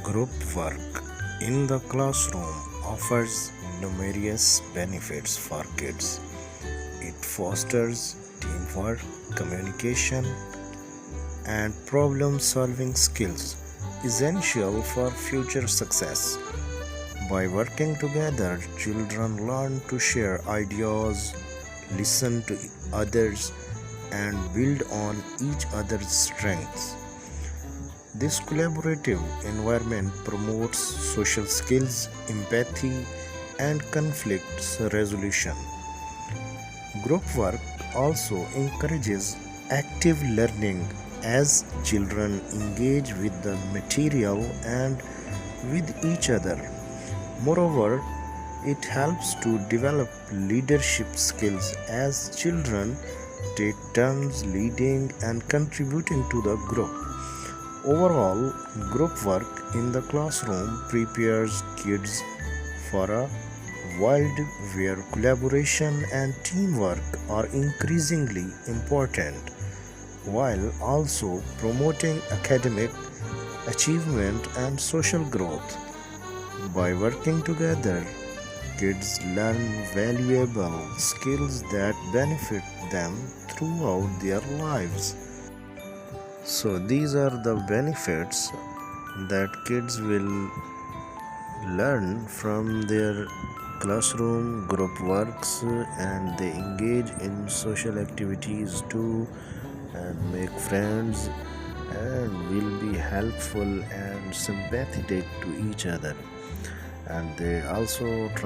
Group work in the classroom offers numerous benefits for kids. It fosters teamwork, communication, and problem solving skills essential for future success. By working together, children learn to share ideas, listen to others, and build on each other's strengths. This collaborative environment promotes social skills, empathy, and conflict resolution. Group work also encourages active learning as children engage with the material and with each other. Moreover, it helps to develop leadership skills as children take turns leading and contributing to the group. Overall, group work in the classroom prepares kids for a world where collaboration and teamwork are increasingly important, while also promoting academic achievement and social growth. By working together, kids learn valuable skills that benefit them throughout their lives. So, these are the benefits that kids will learn from their classroom group works, and they engage in social activities too and make friends and will be helpful and sympathetic to each other, and they also try